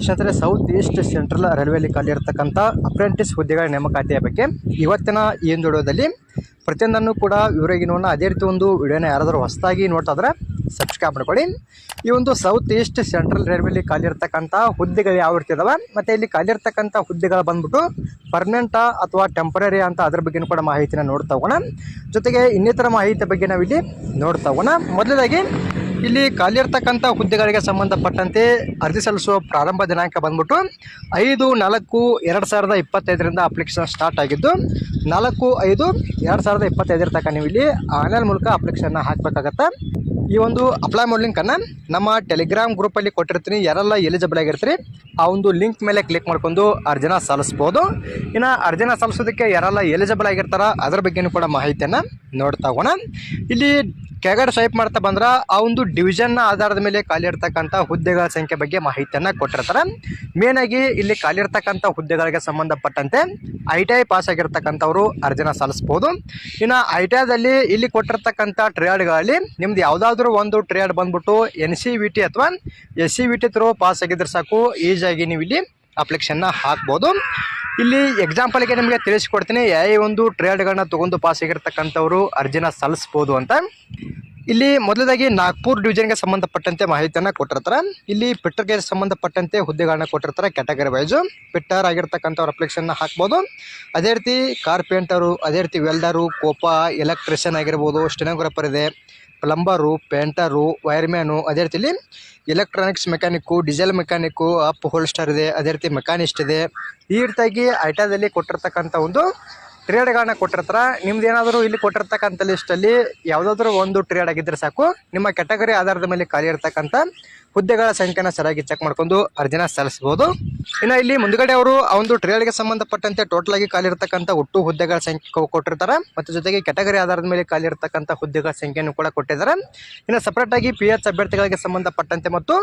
ಸ್ನೇಹಿತರೆ, south East central ರೈಲ್ವೆಯಲ್ಲಿ ಖಾಲಿಯಿರತಕ್ಕಂಥ apprentice ಹುದ್ದೆಗಳ ನೇಮಕಾತಿಯ ಬಗ್ಗೆ ಇವತ್ತಿನ ಈ ಒಂದು ವಿಡಿಯೋದಲ್ಲಿ ಪ್ರತಿಯೊಂದನ್ನು ಕೂಡ ವಿವರವಾಗಿ ನೋಡೋಣ. ಅದೇ ರೀತಿ ಒಂದು ವಿಡಿಯೋನ ಯಾರಾದರೂ ಹೊಸದಾಗಿ ನೋಡ್ತಾ ಇದ್ರೆ ಸಬ್ಸ್ಕ್ರೈಬ್ ಮಾಡ್ಕೊಳ್ಳಿ. ಈ ಒಂದು ಸೌತ್ ಈಸ್ಟ್ ಸೆಂಟ್ರಲ್ ರೈಲ್ವೆಯಲ್ಲಿ ಖಾಲಿಯಿರತಕ್ಕಂಥ ಹುದ್ದೆಗಳು ಯಾವ ರೀತಿ ಇದಾವೆ, ಮತ್ತು ಇಲ್ಲಿ ಖಾಲಿಯಿರತಕ್ಕಂಥ ಹುದ್ದೆಗಳು ಬಂದ್ಬಿಟ್ಟು ಪರ್ಮನೆಂಟಾ ಅಥವಾ ಟೆಂಪರರಿ ಅಂತ ಅದ್ರ ಬಗ್ಗೆ ಕೂಡ ಮಾಹಿತಿನ ನೋಡ್ತಾ ಹೋಗೋಣ. ಜೊತೆಗೆ ಇನ್ನಿತರ ಮಾಹಿತಿ ಬಗ್ಗೆ ನಾವಿಲ್ಲಿ ನೋಡ್ತಾ ಹೋಗೋಣ. ಮೊದಲನೇದಾಗಿ ಇಲ್ಲಿ ಖಾಲಿಯಿರ್ತಕ್ಕಂಥ ಹುದ್ದೆಗಳಿಗೆ ಸಂಬಂಧಪಟ್ಟಂತೆ ಅರ್ಜಿ ಸಲ್ಲಿಸುವ ಪ್ರಾರಂಭ ದಿನಾಂಕ ಬಂದ್ಬಿಟ್ಟು 5/4/2025 ಅಪ್ಲಿಕೇಶನ್ ಸ್ಟಾರ್ಟ್ ಆಗಿದ್ದು 4/5/2025 ತನಕ ನೀವು ಇಲ್ಲಿ ಆನ್ಲೈನ್ ಮೂಲಕ ಅಪ್ಲಿಕೇಶನ್ ಹಾಕಬೇಕಾಗತ್ತೆ. ಈ ಒಂದು ಅಪ್ಲೈ ಮಾಡೋ ಲಿಂಕನ್ನು ನಮ್ಮ ಟೆಲಿಗ್ರಾಮ್ ಗ್ರೂಪಲ್ಲಿ ಕೊಟ್ಟಿರ್ತೀನಿ. ಯಾರೆಲ್ಲ ಎಲಿಜಿಬಲ್ ಆಗಿರ್ತೀರಿ ಆ ಒಂದು ಲಿಂಕ್ ಮೇಲೆ ಕ್ಲಿಕ್ ಮಾಡ್ಕೊಂಡು ಅರ್ಜಿನ ಸಲ್ಲಿಸ್ಬೋದು. ಇನ್ನು ಅರ್ಜಿನ ಸಲ್ಲಿಸೋದಕ್ಕೆ ಯಾರೆಲ್ಲ ಎಲಿಜಿಬಲ್ ಆಗಿರ್ತಾರ ಅದ್ರ ಬಗ್ಗೆನೂ ಕೂಡ ಮಾಹಿತಿಯನ್ನು ನೋಡ್ತಾ ಹೋಗೋಣ. ಇಲ್ಲಿ ಕೆಳಗಡೆ ಸ್ವೈಪ್ ಮಾಡ್ತಾ ಬಂದ್ರೆ ಆ ಒಂದು ಡಿವಿಷನ್ನ ಆಧಾರದ ಮೇಲೆ ಖಾಲಿ ಇರ್ತಕ್ಕಂಥ ಹುದ್ದೆಗಳ ಸಂಖ್ಯೆ ಬಗ್ಗೆ ಮಾಹಿತಿಯನ್ನು ಕೊಟ್ಟಿರ್ತಾರೆ. ಮೇನಾಗಿ ಇಲ್ಲಿ ಖಾಲಿ ಇರ್ತಕ್ಕಂಥ ಹುದ್ದೆಗಳಿಗೆ ಸಂಬಂಧಪಟ್ಟಂತೆ ITI ಪಾಸ್ ಆಗಿರ್ತಕ್ಕಂಥವ್ರು ಅರ್ಜಿನ ಸಲ್ಲಿಸ್ಬೋದು. ಇನ್ನು ITIದಲ್ಲಿ ಇಲ್ಲಿ ಕೊಟ್ಟಿರ್ತಕ್ಕಂಥ ಟ್ರೇಡ್ಗಳಲ್ಲಿ ನಿಮ್ದು ಯಾವುದಾದ್ರೂ ಒಂದು ಟ್ರೇಡ್ ಬಂದ್ಬಿಟ್ಟು NCVT ಅಥವಾ SCVT ಥ್ರೂ ಪಾಸ್ ಆಗಿದ್ರೆ ಸಾಕು, ಈಸಿಯಾಗಿ ನೀವು ಇಲ್ಲಿ ಅಪ್ಲಿಕೇಶನ್ನ ಹಾಕ್ಬೋದು. ಇಲ್ಲಿ ಎಕ್ಸಾಂಪಲ್ಗೆ ನಿಮಗೆ ತಿಳಿಸ್ಕೊಡ್ತೀನಿ ಯಾವ ಒಂದು ಟ್ರೇಡ್ಗಳನ್ನ ತೊಗೊಂಡು ಪಾಸ್ ಆಗಿರ್ತಕ್ಕಂಥವ್ರು ಅರ್ಜಿನ ಸಲ್ಲಿಸ್ಬೋದು ಅಂತ. ಇಲ್ಲಿ ಮೊದಲದಾಗಿ ನಾಗ್ಪುರ್ ಡಿವಿಷನ್ಗೆ ಸಂಬಂಧಪಟ್ಟಂತೆ ಮಾಹಿತಿಯನ್ನು ಕೊಟ್ಟಿರ್ತಾರೆ. ಇಲ್ಲಿ ಪಿಟ್ಟರ್ಗೆ ಸಂಬಂಧಪಟ್ಟಂತೆ ಹುದ್ದೆಗಳನ್ನ ಕೊಟ್ಟಿರ್ತಾರೆ ಕ್ಯಾಟಗರಿ ವೈಸು. ಪಿಟ್ಟರ್ ಆಗಿರ್ತಕ್ಕಂಥವ್ರು ಅಪ್ಲಿಕೇಶನ್ನ ಹಾಕ್ಬೋದು. ಅದೇ ರೀತಿ ಕಾರ್ಪೆಂಟರು, ಅದೇ ರೀತಿ ವೆಲ್ಡರು, ಕೋಪಾ, ಎಲೆಕ್ಟ್ರಿಷಿಯನ್ ಆಗಿರ್ಬೋದು, ಸ್ಟೆನೋಗ್ರಾಫರ್ ಇದೆ, ಪ್ಲಂಬರು, ಪೇಂಟರು, ವೈರ್ಮ್ಯಾನು, ಅದೇ ರೀತಿಲಿ electronics mechanic, diesel mechanic, upholster ಇದೆ, ಅದೇ ರೀತಿ ಮೆಕ್ಯಾನಿಸ್ಟ್ ಇದೆ. ಈ ರೀತಿಯಾಗಿ ಐಟಾದಲ್ಲಿ ಕೊಟ್ಟಿರ್ತಕ್ಕಂಥ ಒಂದು ಟ್ರೇಡ್ಗಳನ್ನ ಕೊಟ್ಟಿರ್ತಾರೆ. ನಿಮ್ದು ಏನಾದರೂ ಇಲ್ಲಿ ಕೊಟ್ಟಿರ್ತಕ್ಕಂಥ ಲಿಸ್ಟಲ್ಲಿ ಯಾವುದಾದ್ರೂ ಒಂದು ಟ್ರೇಡ್ ಆಗಿದ್ದರೆ ಸಾಕು, ನಿಮ್ಮ ಕ್ಯಾಟಗರಿ ಆಧಾರದ ಮೇಲೆ ಖಾಲಿ ಇರ್ತಕ್ಕಂಥ ಹುದ್ದೆಗಳ ಸಂಖ್ಯೆನ ಸರಿಯಾಗಿ ಚೆಕ್ ಮಾಡ್ಕೊಂಡು ಅರ್ಜಿನ ಸಲ್ಲಿಸ್ಬೋದು. ಇನ್ನು ಇಲ್ಲಿ ಮುಂದ್ಗಡೆ ಅವರು ಆ ಒಂದು ಟ್ರೇಡ್ಗೆ ಸಂಬಂಧಪಟ್ಟಂತೆ ಟೋಟಲ್ ಆಗಿ ಖಾಲಿ ಇರ್ತಕ್ಕಂಥ ಒಟ್ಟು ಹುದ್ದೆಗಳ ಸಂಖ್ಯೆ ಕೊಟ್ಟಿರ್ತಾರೆ, ಮತ್ತು ಜೊತೆಗೆ ಕ್ಯಾಟಗರಿ ಆಧಾರದ ಮೇಲೆ ಖಾಲಿ ಇರ್ತಕ್ಕಂಥ ಹುದ್ದೆಗಳ ಸಂಖ್ಯೆಯನ್ನು ಕೂಡ ಕೊಟ್ಟಿದ್ದಾರೆ. ಇನ್ನು ಸಪ್ರೇಟ್ ಆಗಿ PH ಅಭ್ಯರ್ಥಿಗಳಿಗೆ ಸಂಬಂಧಪಟ್ಟಂತೆ ಮತ್ತು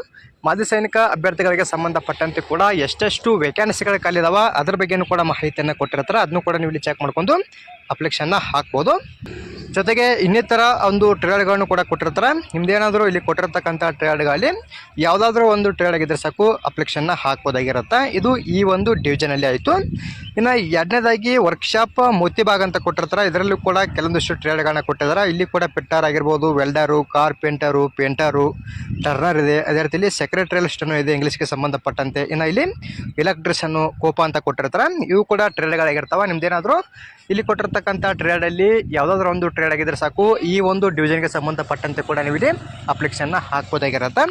ಮಾಜಿ ಸೈನಿಕ ಅಭ್ಯರ್ಥಿಗಳಿಗೆ ಸಂಬಂಧಪಟ್ಟಂತೆ ಕೂಡ ಎಷ್ಟೆಷ್ಟು ವೇಕೆನ್ಸಿಗಳು ಖಾಲಿ ಇದಾವ ಅದ್ರ ಬಗ್ಗೆನೂ ಕೂಡ ಮಾಹಿತಿಯನ್ನು ಕೊಟ್ಟಿರ್ತಾರೆ. ಅದನ್ನು ಕೂಡ ನೀವು ಇಲ್ಲಿ ಚೆಕ್ ಮಾಡ್ಕೊಂಡು ಅಪ್ಲಿಕೇಶನ್ನ ಹಾಕ್ಬೋದು. ಜೊತೆಗೆ ಇನ್ನಿತರ ಒಂದು ಟ್ರೇಡ್ಗಳನ್ನು ಕೂಡ ಕೊಟ್ಟಿರ್ತಾರೆ. ನಿಮ್ದೇನಾದರೂ ಇಲ್ಲಿ ಕೊಟ್ಟಿರ್ತಕ್ಕಂಥ ಟ್ರೇಡ್ಗಳಲ್ಲಿ ಯಾವುದಾದ್ರೂ ಒಂದು ಟ್ರೇಡ್ ಆಗಿದ್ರೆ ಸಾಕು ಅಪ್ಲಿಕೇಶನ್ನ ಹಾಕ್ಬೋದಾಗಿರುತ್ತೆ. ಇದು ಈ ಒಂದು ಡಿವಿಷನಲ್ಲಿ ಆಯಿತು. ಇನ್ನು ಎರಡನೇದಾಗಿ ವರ್ಕ್ಶಾಪ್ ಮೋತಿಬಾಗ್ ಅಂತ ಕೊಟ್ಟಿರ್ತಾರೆ. ಇದರಲ್ಲೂ ಕೂಡ ಕೆಲವೊಂದಿಷ್ಟು ಟ್ರೇಡ್ಗಳನ್ನ ಕೊಟ್ಟಿದ್ದಾರೆ. ಇಲ್ಲಿ ಕೂಡ ಪಿಟ್ಟರ್ ಆಗಿರ್ಬೋದು, ವೆಲ್ಡರು, ಕಾರ್ಪೆಂಟರು, ಪೇಂಟರು, ಟರ್ನರ್ ಇದೆ, ಅದೇ ರೀತಿಯಲ್ಲಿ ಸೆಕ್ರೆಟರಿಯಲಿಸ್ಟನ್ನು ಇದೆ ಇಂಗ್ಲೀಷ್ಗೆ ಸಂಬಂಧಪಟ್ಟಂತೆ. ಇನ್ನು ಇಲ್ಲಿ ಎಲೆಕ್ಟ್ರಿಷಿಯನ್ನು, ಕೋಪಾ ಅಂತ ಕೊಟ್ಟಿರ್ತಾರೆ. ಇವು ಕೂಡ ಟ್ರೇಡ್ಗಳಾಗಿರ್ತಾವೆ. ನಿಮ್ದೇನಾದರೂ ಇಲ್ಲಿ ಕೊಟ್ಟಿರ್ತಕ್ಕಂಥ ಟ್ರೇಡಲ್ಲಿ ಯಾವುದಾದ್ರೂ ಒಂದು ಟ್ರೇಡ್ ಆಗಿದ್ರೆ ಸಾಕು, ಈ ಒಂದು ಡಿವಿಷನ್ಗೆ ಸಂಬಂಧಪಟ್ಟಂತೆ ಕೂಡ ನೀವು ಇಲ್ಲಿ ಅಪ್ಲಿಕೇಶನ್ನ ಹಾಕ್ಬೋದಾಗಿರುತ್ತೆ.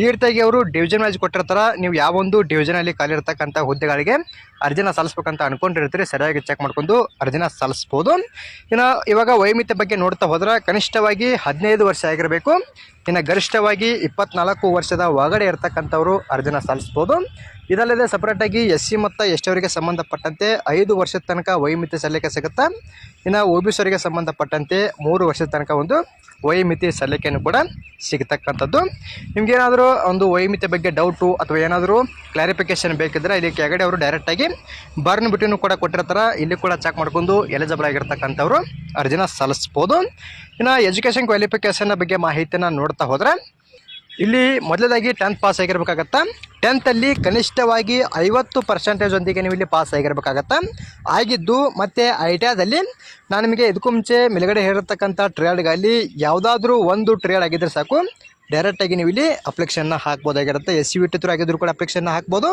ಈ ರೀತಿಯಾಗಿ ಅವರು ಡಿವಿಷನ್ ವೈಸ್ ಕೊಟ್ಟಿರ್ತಾರೆ. ನೀವು ಯಾವ ಒಂದು ಡಿವಿಷನಲ್ಲಿ ಖಾಲಿ ಇರ್ತಕ್ಕಂಥ ಹುದ್ದೆಗಳಿಗೆ ಅರ್ಜಿನ ಸಲ್ಲಿಸ್ಬೇಕಂತ ಅನ್ಕೊಂಡಿರ್ತೀರಿ, ಸರಿಯಾಗಿ ಚೆಕ್ ಮಾಡ್ಕೊಂಡು ಅರ್ಜಿನ ಸಲ್ಲಿಸ್ಬೋದು. ಇನ್ನು ಇವಾಗ ವಯೋಮಿತಿ ಬಗ್ಗೆ ನೋಡ್ತಾ ಹೋದ್ರೆ ಕನಿಷ್ಠವಾಗಿ 15 ವರ್ಷ ಆಗಿರಬೇಕು. ಇನ್ನು ಗರಿಷ್ಠವಾಗಿ 24 ವರ್ಷದ ಒಳಗಡೆ ಇರ್ತಕ್ಕಂಥವ್ರು ಅರ್ಜಿನ ಸಲ್ಲಿಸ್ಬೋದು. ಇದಲ್ಲದೆ ಸಪ್ರೇಟಾಗಿ SC ಮತ್ತು ST ಅವರಿಗೆ ಸಂಬಂಧಪಟ್ಟಂತೆ 5 ವರ್ಷದ ತನಕ ವಯೋಮಿತಿ ಸಲ್ಲಿಕೆ ಸಿಗುತ್ತೆ. ಇನ್ನು OBC ಅವರಿಗೆ ಸಂಬಂಧಪಟ್ಟಂತೆ 3 ವರ್ಷದ ತನಕ ಒಂದು ವಯೋಮಿತಿ ಸಲ್ಲಿಕೆಯನ್ನು ಕೂಡ ಸಿಗತಕ್ಕಂಥದ್ದು. ನಿಮ್ಗೇನಾದರೂ ಒಂದು ವಯೋಮಿತಿ ಬಗ್ಗೆ ಡೌಟು ಅಥವಾ ಏನಾದರೂ ಕ್ಲಾರಿಫಿಕೇಷನ್ ಬೇಕಿದ್ರೆ ಇಲ್ಲಿ ಕೆಳಗಡೆ ಅವರು ಡೈರೆಕ್ಟಾಗಿ ಬರ್ನ್ ಬಿಟ್ಟಿನೂ ಕೂಡ ಕೊಟ್ಟಿರ್ತಾರೆ. ಇಲ್ಲಿ ಕೂಡ ಚೆಕ್ ಮಾಡ್ಕೊಂಡು ಎಲಿಜಿಬಲ್ ಆಗಿರ್ತಕ್ಕಂಥವ್ರು ಅರ್ಜಿನ ಸಲ್ಲಿಸ್ಬೋದು. ಇನ್ನು ಎಜುಕೇಷನ್ ಕ್ವಾಲಿಫಿಕೇಷನ್ ಬಗ್ಗೆ ಮಾಹಿತಿನ ನೋಡ್ತಾ ಹೋದರೆ ಇಲ್ಲಿ ಮೊದಲದಾಗಿ 10th ಪಾಸ್ ಆಗಿರಬೇಕಾಗತ್ತೆ. 10th ಕನಿಷ್ಠವಾಗಿ 50% ಒಂದಿಗೆ ನೀವು ಇಲ್ಲಿ ಪಾಸ್ ಆಗಿರಬೇಕಾಗತ್ತೆ ಆಗಿದ್ದು. ಮತ್ತು ITIದಲ್ಲಿ ನಾನು ನಿಮಗೆ ಇದಕ್ಕೂ ಮುಂಚೆ ಮೇಲ್ಗಡೆ ಹೇಳಿರ್ತಕ್ಕಂಥ ಟ್ರೇಡ್ಗಳಲ್ಲಿ ಯಾವುದಾದ್ರೂ ಒಂದು ಟ್ರೇಡ್ ಆಗಿದ್ದರೆ ಸಾಕು, ಡೈರೆಕ್ಟಾಗಿ ನೀವು ಇಲ್ಲಿ ಅಪ್ಲಿಕೇಶನ್ನ ಹಾಕ್ಬೋದಾಗಿರುತ್ತೆ. SCVT ಥ್ರೂ ಆಗಿದ್ರು ಕೂಡ ಅಪ್ಲಿಕೇಶನ್ನ ಹಾಕ್ಬೋದು,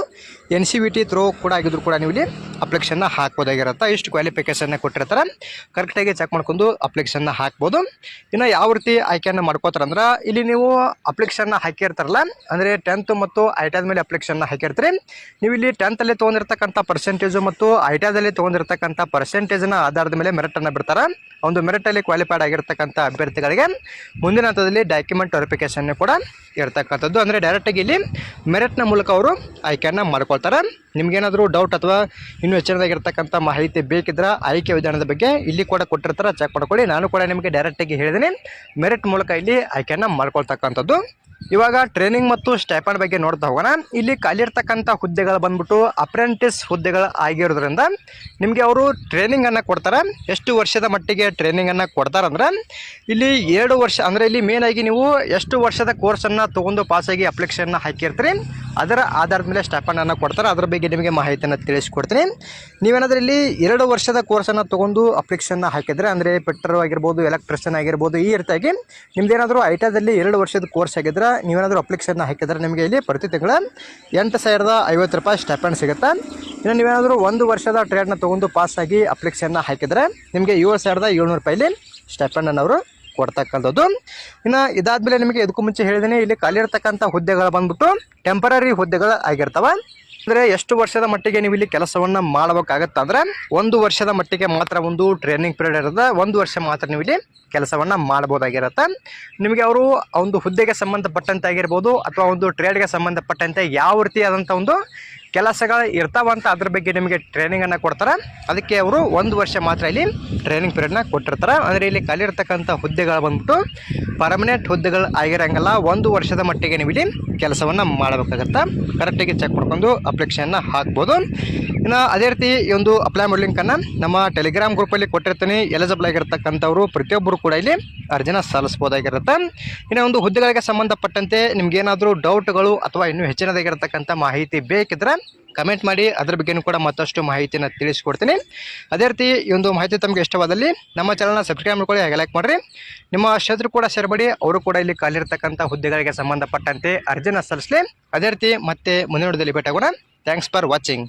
NCVT ಥ್ರೂ ಕೂಡ ಆಗಿದ್ರು ಕೂಡ ನೀವು ಇಲ್ಲಿ ಅಪ್ಲಿಕೇಶನ್ನ ಹಾಕ್ಬೋದಾಗಿರುತ್ತೆ. ಇಷ್ಟು ಕ್ವಾಲಿಫಿಕೇಷನ್ನ ಕೊಟ್ಟಿರ್ತಾರೆ. ಕರೆಕ್ಟಾಗಿ ಚೆಕ್ ಮಾಡ್ಕೊಂಡು ಅಪ್ಲಿಕೇಶನ್ನ ಹಾಕ್ಬೋದು. ಇನ್ನು ಯಾವ ರೀತಿ ಆಯ್ಕೆಯನ್ನು ಮಾಡ್ಕೋತಾರೆ ಅಂದ್ರೆ ಇಲ್ಲಿ ನೀವು ಅಪ್ಲಿಕೇಶನ್ನ ಹಾಕಿರ್ತಾರಲ್ಲ, ಅಂದರೆ 10th ಮತ್ತು ITI ಮೇಲೆ ಅಪ್ಲಿಕೇಶನ್ನ ಹಾಕಿರ್ತೀರಿ. ನೀವು ಇಲ್ಲಿ 10th ತೊಗೊಂಡಿರ್ತಕ್ಕಂಥ ಪರ್ಸೆಂಟೇಜು ಮತ್ತು ITIದಲ್ಲಿ ತೊಗೊಂಡಿರ್ತಕ್ಕಂಥ ಪರ್ಸೆಂಟೇಜ್ನ ಆಧಾರದ ಮೇಲೆ ಮೆರಿಟನ್ನು ಬಿಡ್ತಾರೆ. ಒಂದು ಮೆರಿಟಲ್ಲಿ ಕ್ವಾಲಿಫೈಡ್ ಆಗಿರ್ತಕ್ಕಂಥ ಅಭ್ಯರ್ಥಿಗಳಿಗೆ ಮುಂದಿನ ಹಂತದಲ್ಲಿ ಡಾಕ್ಯುಮೆಂಟ್ ವೆರಿಫಿಕೇಷನ್ ಕೂಡ ಇರ್ತಕ್ಕಂಥದ್ದು. ಅಂದರೆ ಡೈರೆಕ್ಟಾಗಿ ಇಲ್ಲಿ ಮೆರಿಟ್ನ ಮೂಲಕ ಅವರು ಆಯ್ಕೆಯನ್ನು ಮಾಡ್ಕೊಳ್ತಾರೆ. ನಿಮ್ಗೇನಾದರೂ ಡೌಟ್ ಅಥವಾ ಇನ್ನೂ ಹೆಚ್ಚಿನದಾಗಿರ್ತಕ್ಕಂಥ ಮಾಹಿತಿ ಬೇಕಿದ್ರೆ ಆಯ್ಕೆ ವಿಧಾನದ ಬಗ್ಗೆ ಇಲ್ಲಿ ಕೂಡ ಕೊಟ್ಟಿರ್ತಾರೆ, ಚೆಕ್ ಮಾಡ್ಕೊಳ್ಳಿ. ನಾನು ಕೂಡ ನಿಮಗೆ ಡೈರೆಕ್ಟಾಗಿ ಹೇಳಿದ್ದೀನಿ, ಮೆರಿಟ್ ಮೂಲಕ ಇಲ್ಲಿ ಆಯ್ಕೆಯನ್ನು ಮಾಡ್ಕೊಳ್ತಕ್ಕಂಥದ್ದು. ಇವಾಗ ಟ್ರೈನಿಂಗ್ ಮತ್ತು ಸ್ಟೈಪಂಡ್ ಬಗ್ಗೆ ನೋಡ್ತಾ ಹೋಗೋಣ. ಇಲ್ಲಿ ಖಾಲಿ ಇರ್ತಕ್ಕಂಥ ಹುದ್ದೆಗಳು ಬಂದ್ಬಿಟ್ಟು ಅಪ್ರೆಂಟಿಸ್ ಹುದ್ದೆಗಳು ಆಗಿರೋದ್ರಿಂದ ನಿಮಗೆ ಅವರು ಟ್ರೈನಿಂಗನ್ನು ಕೊಡ್ತಾರೆ. ಎಷ್ಟು ವರ್ಷದ ಮಟ್ಟಿಗೆ ಟ್ರೈನಿಂಗನ್ನು ಕೊಡ್ತಾರಂದ್ರೆ ಇಲ್ಲಿ 2 ವರ್ಷ, ಅಂದರೆ ಇಲ್ಲಿ ಮೇನ್ ಆಗಿ ನೀವು ಎಷ್ಟು ವರ್ಷದ ಕೋರ್ಸನ್ನು ತೊಗೊಂಡು ಪಾಸಾಗಿ ಅಪ್ಲಿಕೇಶನ್ನ ಹಾಕಿರ್ತೀರಿ ಅದರ ಆಧಾರದ ಮೇಲೆ ಸ್ಟೈಪಂಡನ್ನು ಕೊಡ್ತಾರೆ. ಅದ್ರ ಬಗ್ಗೆ ನಿಮಗೆ ಮಾಹಿತಿಯನ್ನು ತಿಳಿಸ್ಕೊಡ್ತೀನಿ. ನೀವೇನಾದರೂ ಇಲ್ಲಿ 2 ವರ್ಷದ ಕೋರ್ಸನ್ನು ತೊಗೊಂಡು ಅಪ್ಲಿಕೇಶನ್ನ ಹಾಕಿದರೆ, ಅಂದರೆ ಪೆಟ್ರೋ ಆಗಿರ್ಬೋದು, ಎಲೆಕ್ಟ್ರಿಷಿಯನ್ ಆಗಿರ್ಬೋದು, ಈ ರೀತಿಯಾಗಿ ನಿಮ್ದೇನಾದರೂ ಐಟಾದಲ್ಲಿ 2 ವರ್ಷದ ಕೋರ್ಸ್ ಆಗಿದ್ರೆ ನೀವೇನಾದರೂ ಅಪ್ಲಿಕೇಶನ್ನ ಹಾಕಿದರೆ ನಿಮಗೆ ಇಲ್ಲಿ ಪ್ರತಿ ತಿಂಗಳ 8,050 ರೂಪಾಯಿ ಸ್ಟೈಪಂಡ್ ಸಿಗುತ್ತೆ. ಇನ್ನು ನೀವೇನಾದರೂ 1 ವರ್ಷದ ಟ್ರೇಡ್ನ ತೊಗೊಂಡು ಪಾಸಾಗಿ ಅಪ್ಲಿಕೇಶನ್ನ ಹಾಕಿದರೆ ನಿಮಗೆ 7,700 ರೂಪಾಯಿಲಿ ಸ್ಟೈಪಂಡನ್ನು ಅವರು ಕೊಡ್ತಕ್ಕಂಥದ್ದು. ಇನ್ನು ಇದಾದಮೇಲೆ ನಿಮಗೆ ಇದಕ್ಕೂ ಮುಂಚೆ ಹೇಳಿದ್ದೀನಿ, ಇಲ್ಲಿ ಖಾಲಿ ಇರ್ತಕ್ಕಂಥ ಹುದ್ದೆಗಳು ಬಂದ್ಬಿಟ್ಟು ಟೆಂಪರರಿ ಹುದ್ದೆಗಳು ಆಗಿರ್ತವೆ. ಅಂದರೆ ಎಷ್ಟು ವರ್ಷದ ಮಟ್ಟಿಗೆ ನೀವು ಇಲ್ಲಿ ಕೆಲಸವನ್ನು ಮಾಡಬೇಕಾಗತ್ತೆ ಅಂದರೆ 1 ವರ್ಷದ ಮಟ್ಟಿಗೆ ಮಾತ್ರ ಒಂದು ಟ್ರೈನಿಂಗ್ ಪೀರಿಯಡ್ ಇರುತ್ತೆ. 1 ವರ್ಷ ಮಾತ್ರ ನೀವು ಇಲ್ಲಿ ಕೆಲಸವನ್ನು ಮಾಡ್ಬೋದಾಗಿರುತ್ತೆ. ನಿಮಗೆ ಅವರು ಒಂದು ಹುದ್ದೆಗೆ ಸಂಬಂಧಪಟ್ಟಂತೆ ಆಗಿರ್ಬೋದು ಅಥವಾ ಒಂದು ಟ್ರೇಡ್ಗೆ ಸಂಬಂಧಪಟ್ಟಂತೆ ಯಾವ ರೀತಿಯಾದಂಥ ಒಂದು ಕೆಲಸಗಳು ಇರ್ತಾವಂತ ಅದ್ರ ಬಗ್ಗೆ ನಿಮಗೆ ಟ್ರೈನಿಂಗನ್ನು ಕೊಡ್ತಾರೆ. ಅದಕ್ಕೆ ಅವರು 1 ವರ್ಷ ಮಾತ್ರ ಇಲ್ಲಿ ಟ್ರೈನಿಂಗ್ ಪೀರಿಯಡ್ನ ಕೊಟ್ಟಿರ್ತಾರೆ. ಅಂದರೆ ಇಲ್ಲಿ ಖಾಲಿ ಇರ್ತಕ್ಕಂಥ ಹುದ್ದೆಗಳು ಬಂದ್ಬಿಟ್ಟು ಪರ್ಮನೆಂಟ್ ಹುದ್ದೆಗಳು ಆಗಿರೋಂಗಲ್ಲ, 1 ವರ್ಷದ ಮಟ್ಟಿಗೆ ನೀವು ಇಲ್ಲಿ ಕೆಲಸವನ್ನು ಮಾಡಬೇಕಾಗತ್ತೆ. ಕರೆಕ್ಟಾಗಿ ಚೆಕ್ ಮಾಡ್ಕೊಂಡು ಅಪ್ಲಿಕೇಶನ್ನ ಹಾಕ್ಬೋದು. ಇನ್ನು ಅದೇ ರೀತಿ ಈ ಒಂದು ಅಪ್ಲೈ ಮಾಡೋ ಲಿಂಕನ್ನು ನಮ್ಮ ಟೆಲಿಗ್ರಾಮ್ ಗ್ರೂಪಲ್ಲಿ ಕೊಟ್ಟಿರ್ತೀನಿ. ಎಲಿಜಿಬಲ್ ಆಗಿರ್ತಕ್ಕಂಥವರು ಪ್ರತಿಯೊಬ್ಬರು ಕೂಡ ಇಲ್ಲಿ ಅರ್ಜಿನ ಸಲ್ಲಿಸ್ಬೋದಾಗಿರುತ್ತೆ. ಇನ್ನು ಒಂದು ಹುದ್ದೆಗಳಿಗೆ ಸಂಬಂಧಪಟ್ಟಂತೆ ನಿಮ್ಗೇನಾದರೂ ಡೌಟ್ಗಳು ಅಥವಾ ಇನ್ನೂ ಹೆಚ್ಚಿನದಾಗಿರ್ತಕ್ಕಂಥ ಮಾಹಿತಿ ಬೇಕಿದ್ರೆ ಕಮೆಂಟ್ ಮಾಡಿ, ಅದ್ರ ಬಗ್ಗೆಯೂ ಕೂಡ ಮತ್ತಷ್ಟು ಮಾಹಿತಿನ ತಿಳಿಸ್ಕೊಡ್ತೀನಿ. ಅದೇ ರೀತಿ ಈ ಒಂದು ಮಾಹಿತಿ ತಮಗೆ ಇಷ್ಟವಾದಲ್ಲಿ ನಮ್ಮ ಚಾನಲ್ನ ಸಬ್ಸ್ಕ್ರೈಬ್ ಮಾಡ್ಕೊಳ್ಳಿ, ಹಾಗೆ ಲೈಕ್ ಮಾಡಿರಿ. ನಿಮ್ಮ ಸ್ನೇಹಿತರು ಕೂಡ ಶೇರ್ ಮಾಡಿ, ಅವರು ಕೂಡ ಇಲ್ಲಿ ಖಾಲಿರ್ತಕ್ಕಂಥ ಹುದ್ದೆಗಳಿಗೆ ಸಂಬಂಧಪಟ್ಟಂತೆ ಅರ್ಜಿನ ಸಲ್ಲಿಸಲಿ. ಅದೇ ರೀತಿ ಮತ್ತೆ ಮುಂದಿನ ವಿಡಿಯೋದಲ್ಲಿ ಭೇಟಿಯಾಗೋಣ. Thanks for watching.